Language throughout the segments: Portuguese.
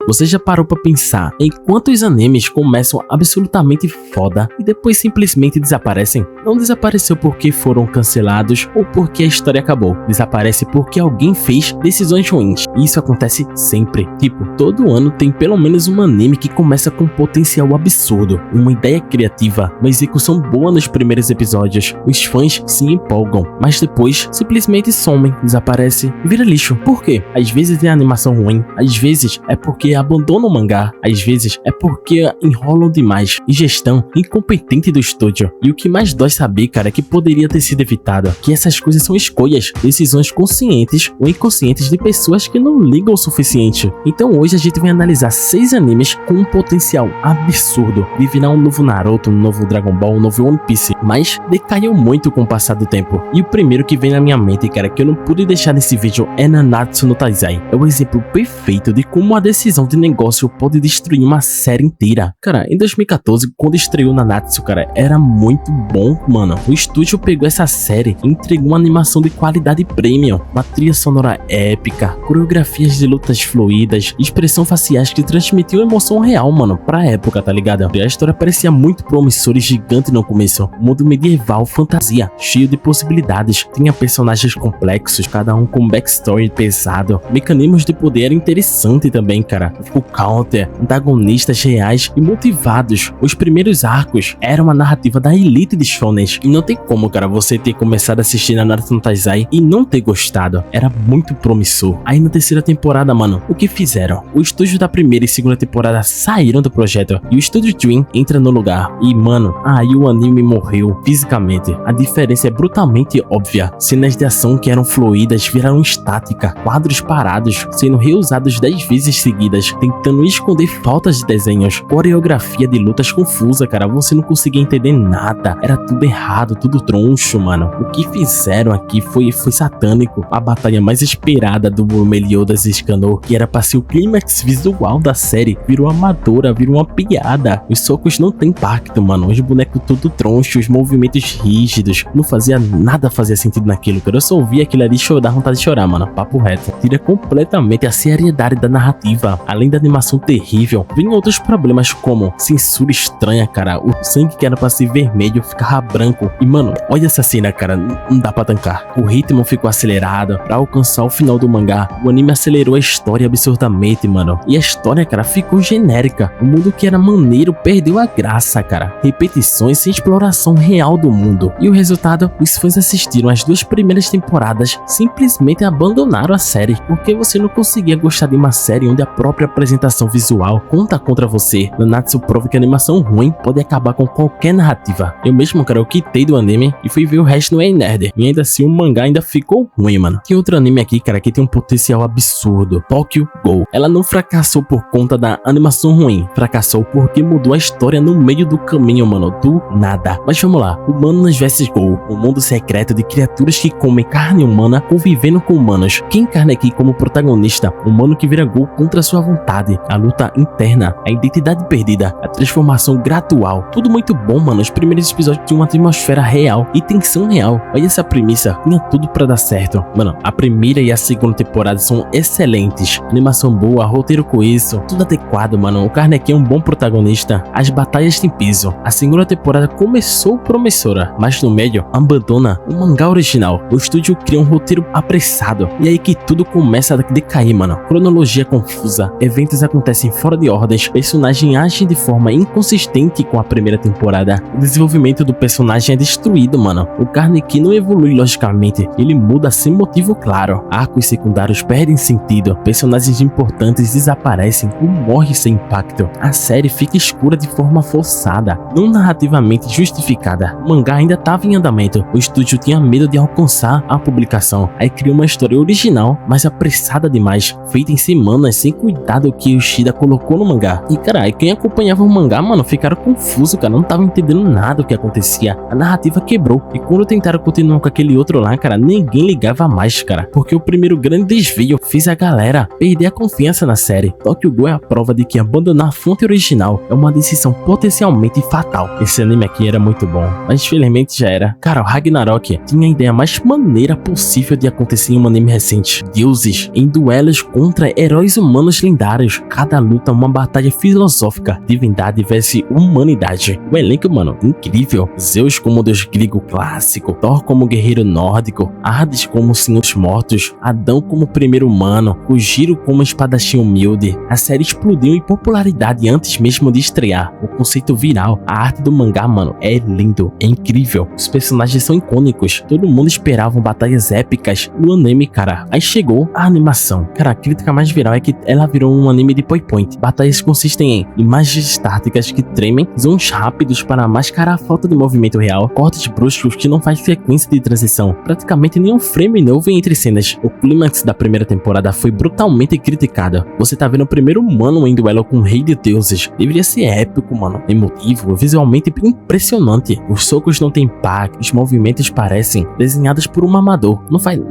Você já parou pra pensar em quantos animes começam absolutamente foda e depois simplesmente desaparecem? Não desapareceu porque foram cancelados ou porque a história acabou. Desaparece porque alguém fez decisões ruins. E isso acontece sempre. Tipo, todo ano tem pelo menos um anime que começa com um potencial absurdo, uma ideia criativa, uma execução boa nos primeiros episódios. Os fãs se empolgam, mas depois simplesmente somem, desaparece e vira lixo. Por quê? Às vezes é animação ruim, às vezes é porque abandonam o mangá, às vezes é porque enrolam demais e gestão incompetente do estúdio. E o que mais dói saber, cara, é que poderia ter sido evitado, que essas coisas são escolhas, decisões conscientes ou inconscientes de pessoas que não ligam o suficiente. Então hoje a gente vai analisar 6 animes com um potencial absurdo de virar um novo Naruto, um novo Dragon Ball, um novo One Piece, mas decaiu muito com o passar do tempo. E o primeiro que vem na minha mente, cara, que eu não pude deixar nesse vídeo é Nanatsu no Taizai. É o exemplo perfeito de como a decisão de negócio pode destruir uma série inteira. Cara, em 2014, quando estreou Nanatsu, cara, era muito bom, mano. O estúdio pegou essa série e entregou uma animação de qualidade premium, uma trilha sonora épica, coreografias de lutas fluídas, expressão faciais que transmitiam emoção real, mano, pra época, tá ligado? E a história parecia muito promissora e gigante no começo. Mundo medieval, fantasia, cheio de possibilidades. Tinha personagens complexos, cada um com um backstory pesado. Mecanismos de poder interessante também, cara. O counter, antagonistas reais e motivados. Os primeiros arcos eram uma narrativa da elite de shonens. E não tem como, cara, você ter começado a assistir Nanatsu no Taizai e não ter gostado. Era muito promissor. Aí na terceira temporada, mano, o que fizeram? O estúdio da primeira e segunda temporada saíram do projeto e o estúdio Dream entra no lugar. E, mano, aí o anime morreu fisicamente. A diferença é brutalmente óbvia. Cenas de ação que eram fluídas viraram estática, quadros parados, sendo reusados 10 vezes seguidas, tentando esconder faltas de desenhos, coreografia de lutas confusa, cara, você não conseguia entender nada, era tudo errado, tudo troncho, mano. O que fizeram aqui foi satânico. A batalha mais esperada do Meliodas e Scanor, que era pra ser o clímax visual da série, virou amadora, virou uma piada. Os socos não tem impacto, mano, os bonecos tudo troncho, os movimentos rígidos, não fazia nada, fazia sentido naquilo, cara. Eu só ouvia aquilo ali e chorar, vontade de chorar, mano, papo reto. Tira completamente a seriedade da narrativa. Além da animação terrível, vem outros problemas como censura estranha, cara. O sangue que era pra ser vermelho ficava branco. E, mano, olha essa cena, cara, não dá pra tancar. O ritmo ficou acelerado. Pra alcançar o final do mangá, o anime acelerou a história absurdamente, mano. E a história, cara, ficou genérica. O mundo que era maneiro perdeu a graça, cara. Repetições sem exploração real do mundo. E o resultado, os fãs assistiram as 2 primeiras temporadas, simplesmente abandonaram a série, porque você não conseguia gostar de uma série onde a própria apresentação visual conta contra você. Nanatsu prova que a animação ruim pode acabar com qualquer narrativa. Eu mesmo, cara, eu quitei do anime e fui ver o resto no E-Nerd, e ainda assim o mangá ainda ficou ruim, mano. Tem outro anime aqui, cara, que tem um potencial absurdo, Tokyo Ghoul. Ela não fracassou por conta da animação ruim, fracassou porque mudou a história no meio do caminho, mano, do nada. Mas vamos lá, Humanos vs Ghoul, um mundo secreto de criaturas que comem carne humana convivendo com humanos. Quem encarna aqui como protagonista? Um humano que vira Ghoul contra sua vontade, a luta interna, a identidade perdida, a transformação gradual. Tudo muito bom, mano. Os primeiros episódios tinham uma atmosfera real e tensão real. Olha essa premissa, tinha tudo pra dar certo. Mano, a primeira e a segunda temporada são excelentes. Animação boa, roteiro coeso, tudo adequado, mano. O Kaneki é um bom protagonista. As batalhas têm peso. A segunda temporada começou promissora, mas no meio abandona o mangá original. O estúdio cria um roteiro apressado. E aí que tudo começa a decair, mano. Cronologia confusa, eventos acontecem fora de ordens, personagem agem de forma inconsistente com a primeira temporada. O desenvolvimento do personagem é destruído, mano. O Kaneki não evolui logicamente, ele muda sem motivo claro. Arcos secundários perdem sentido, personagens importantes desaparecem ou morrem sem impacto. A série fica escura de forma forçada, não narrativamente justificada. O mangá ainda estava em andamento, o estúdio tinha medo de alcançar a publicação, aí criou uma história original, mas apressada demais, feita em semanas sem cuidado que Yoshida colocou no mangá. E caralho, quem acompanhava o mangá, mano, ficaram confuso, cara, não tava entendendo nada do que acontecia. A narrativa quebrou, e quando tentaram continuar com aquele outro lá, cara, ninguém ligava mais, cara, porque o primeiro grande desvio fez a galera perder a confiança na série. Tokyo Ghoul é a prova de que abandonar a fonte original é uma decisão potencialmente fatal. Esse anime aqui era muito bom, mas infelizmente já era. Cara, o Ragnarok tinha a ideia mais maneira possível de acontecer em um anime recente. Deuses em duelos contra heróis humanos lendários lendários, cada luta uma batalha filosófica, divindade versus humanidade. O elenco, mano, incrível. Zeus como deus grego clássico, Thor como guerreiro nórdico, Hades como senhor dos mortos, Adão como primeiro humano, Kojiro como espadachim humilde. A série explodiu em popularidade antes mesmo de estrear. O conceito viral, a arte do mangá, mano, é lindo, é incrível. Os personagens são icônicos, todo mundo esperava batalhas épicas no anime, cara. Aí chegou a animação. Cara, a crítica mais viral é que ela virou um anime de point. Batalhas consistem em imagens estáticas que tremem, zooms rápidos para mascarar a falta de movimento real, cortes bruscos que não faz sequência de transição, praticamente nenhum frame novo entre cenas. O clímax da primeira temporada foi brutalmente criticado. Você tá vendo o primeiro humano em duelo com o rei de deuses. Deveria ser épico, mano, emotivo, visualmente impressionante. Os socos não têm impacto, os movimentos parecem desenhados por um amador.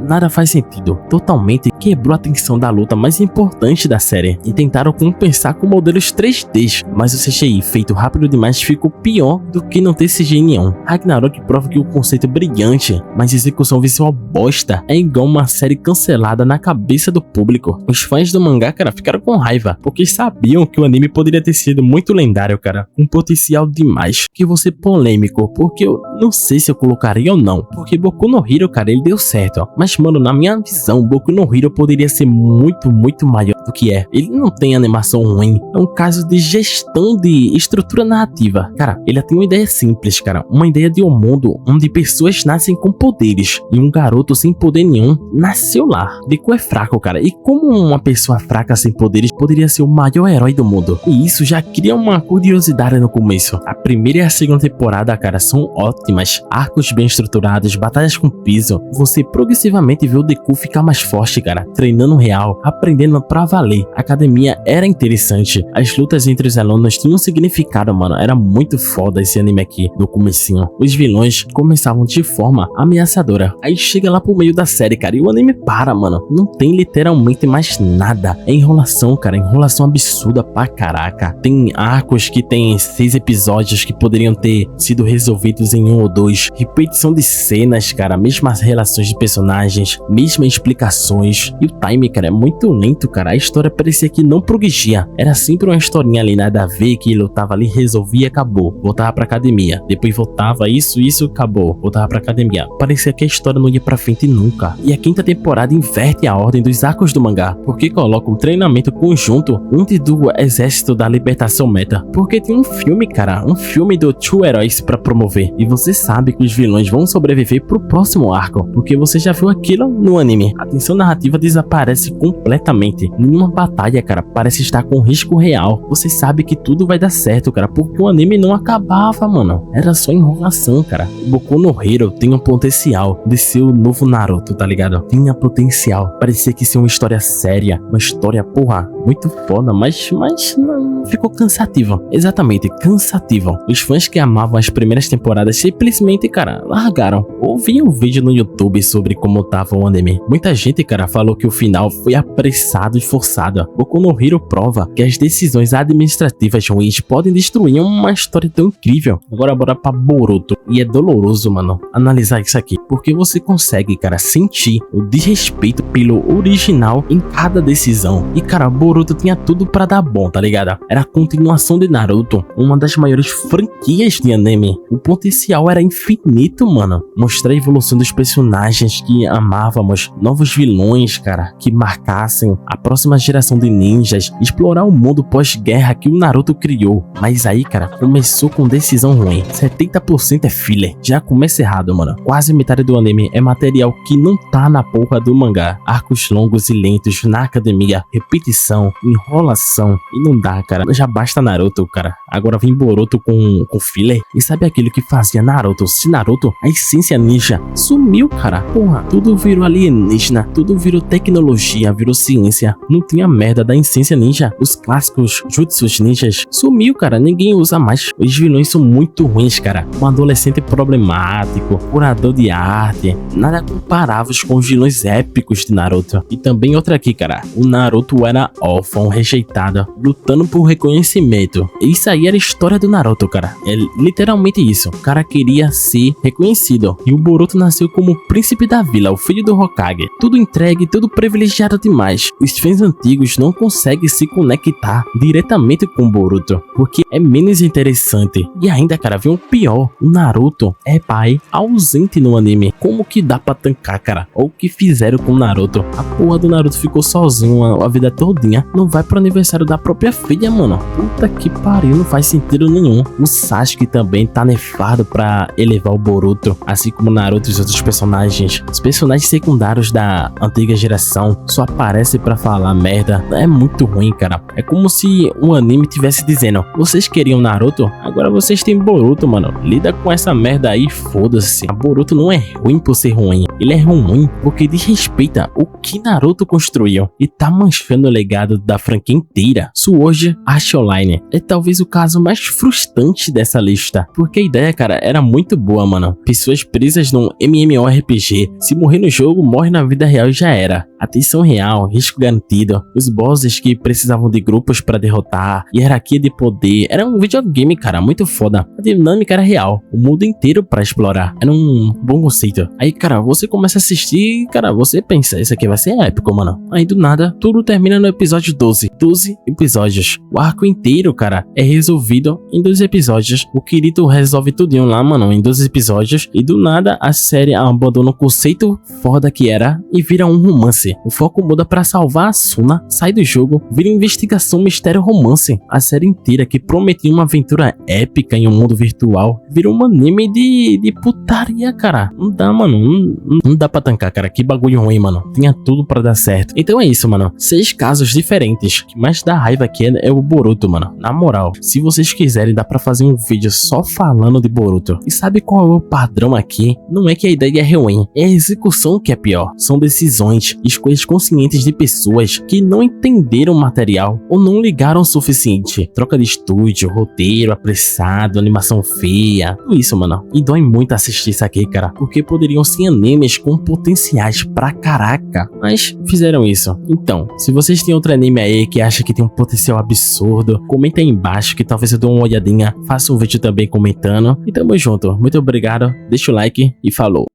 Nada faz sentido. Totalmente quebrou a tensão da luta mais importante da série e tentaram compensar com modelos 3D, mas o CGI feito rápido demais ficou pior do que não ter CGI nenhum. Ragnarok prova que o conceito brilhante, mas a execução visual bosta é igual uma série cancelada na cabeça do público. Os fãs do mangá, cara, ficaram com raiva, porque sabiam que o anime poderia ter sido muito lendário, cara, com potencial demais. Que vou ser polêmico, porque eu não sei se eu colocaria ou não, porque Boku no Hero, cara, ele deu certo, ó. Mas, mano, na minha visão, Boku no Hero poderia ser muito maior do que é. Ele não tem animação ruim, é um caso de gestão de estrutura narrativa. Cara, ele tem uma ideia simples, cara, uma ideia de um mundo onde pessoas nascem com poderes e um garoto sem poder nenhum nasceu lá. Deku é fraco, cara, e como uma pessoa fraca sem poderes poderia ser o maior herói do mundo? E isso já cria uma curiosidade no começo. A primeira e a segunda temporada, cara, são ótimas, arcos bem estruturados, batalhas com piso. Você progressivamente vê o Deku ficar mais forte, cara, treinando real, aprendendo pra valer. A academia era interessante, as lutas entre os alunos tinham um significado, mano, era muito foda esse anime aqui no comecinho. Os vilões começavam de forma ameaçadora, aí chega lá pro meio da série, cara, e o anime para, mano, não tem literalmente mais nada. É enrolação, cara, enrolação absurda pra caraca. Tem arcos que tem 6 episódios que poderiam ter sido resolvidos em 1 ou 2, repetição de cenas, cara, mesmas relações de personagens, mesmas explicações, e o time, cara, é muito lento, cara. A história parecia que não progredia, era sempre uma historinha ali, nada a ver, que lutava ali, resolvia e acabou, voltava pra academia, depois voltava, isso, acabou, voltava pra academia. Parecia que a história não ia pra frente nunca. E a quinta temporada inverte a ordem dos arcos do mangá, porque coloca um treinamento conjunto antes do exército da libertação meta, porque tem um filme, cara, um filme do Two Heróis pra promover, e você sabe que os vilões vão sobreviver pro próximo arco, porque você já viu aquilo no anime. A tensão narrativa desaparece completamente, nenhuma batalha, cara, parece estar com risco real. Você sabe que tudo vai dar certo, cara, porque o anime não acabava, mano, era só enrolação, cara. Boku no Hero tem um potencial de ser o novo Naruto, tá ligado? Tinha potencial, parecia que ia ser uma história séria, uma história, porra, muito foda, mas não, ficou cansativa. Exatamente, cansativa. Os fãs que amavam as primeiras temporadas simplesmente, cara, largaram. Ou viam um vídeo no YouTube sobre como tava o anime. Muita gente, cara, falou que o final foi apressado e forçado. Boku no Hero prova que as decisões administrativas ruins podem destruir uma história tão incrível. Agora bora pra Boruto. E é doloroso, mano, analisar isso aqui, porque você consegue, cara, sentir o desrespeito pelo original em cada decisão. E, cara, Boruto tinha tudo pra dar bom, tá ligado? Era a continuação de Naruto, uma das maiores franquias de anime. O potencial era infinito, mano. Mostrar a evolução dos personagens que amávamos, novos vilões, cara, que marcassem a próxima geração de ninjas, explorar o mundo pós-guerra que o Naruto criou. Mas aí, cara, começou com decisão ruim. 70% é filler. Já começa errado, mano. Quase metade do anime é material que não tá na porra do mangá. Arcos longos e lentos na academia, repetição, enrolação. E não dá, cara. Já basta Naruto, cara. Agora vem Boruto com filler. E sabe aquilo que fazia Naruto? Se Naruto, a essência ninja, sumiu, cara. Porra, tudo virou alienígena, tudo virou tecnologia, virou ciência. Não tinha merda da essência ninja. Os clássicos jutsus ninjas sumiu, cara. Ninguém usa mais. Os vilões são muito ruins, cara. Um adolescente problemático, curador de arte. Nada comparáveis com os vilões épicos de Naruto. E também outra aqui, cara. O Naruto era órfão, rejeitado, lutando por reconhecimento. Isso aí era a história do Naruto, cara. É literalmente isso. O cara queria ser reconhecido. E o Boruto nasceu como o príncipe da vila, o filho do Hokage. Tudo entregue, tudo privilegiado demais. Os fãs antigos pessoas não conseguem se conectar diretamente com o Boruto, porque é menos interessante. E ainda, cara, vem o pior, o Naruto é pai ausente no anime. Como que dá pra tancar, cara? Ou o que fizeram com o Naruto? A porra do Naruto ficou sozinho a vida todinha, não vai pro aniversário da própria filha, mano. Puta que pariu, não faz sentido nenhum. O Sasuke também tá nefado pra elevar o Boruto, assim como o Naruto e os outros personagens. Os personagens secundários da antiga geração só aparecem pra falar merda. É muito ruim, cara. É como se o anime tivesse dizendo: vocês queriam Naruto? Agora vocês têm Boruto, mano. Lida com essa merda aí, foda-se. A Boruto não é ruim por ser ruim. Ele é ruim porque desrespeita o que Naruto construiu e tá manchando o legado da franquia inteira. Sword Art Online é talvez o caso mais frustrante dessa lista, porque a ideia, cara, era muito boa, mano. Pessoas presas num MMORPG, se morrer no jogo, morre na vida real e já era. Atenção real, risco garantido, os bosses que precisavam de grupos pra derrotar, hierarquia de poder. Era um videogame, cara, muito foda. A dinâmica era real, o mundo inteiro pra explorar. Era um bom conceito. Aí, cara, você começa a assistir e, cara, você pensa, isso aqui vai ser épico, mano. Aí, do nada, tudo termina no episódio 12. 12 episódios. O arco inteiro, cara, é resolvido em 2 episódios. O Kirito resolve tudinho lá, mano, em 2 episódios. E do nada, a série abandona o conceito foda que era e vira um romance. O foco muda pra salvar a Suna, sai do jogo, vira investigação, mistério, romance. A série inteira, que prometia uma aventura épica em um mundo virtual, virou um anime de putaria, cara. Não dá, mano. Não dá pra tancar, cara. Que bagulho ruim, mano. Tinha tudo pra dar certo. Então é isso, mano. 6 casos diferentes. O que mais dá raiva aqui é o Boruto, mano. Na moral, se vocês quiserem, dá pra fazer um vídeo só falando de Boruto. E sabe qual é o padrão aqui? Não é que a ideia é ruim, é a execução que é pior. São decisões, escolhas conscientes de pessoas que não entenderam o material ou não ligaram o suficiente. Troca de estúdio, roteiro apressado, animação feia, tudo isso, mano. E dói muito assistir isso aqui, cara, porque poderiam ser animes com potenciais pra caraca, mas fizeram isso. Então, se vocês têm outro anime aí que acha que tem um potencial absurdo, comenta aí embaixo que talvez eu dê uma olhadinha, faça um vídeo também comentando. E tamo junto, muito obrigado, deixa o like e falou.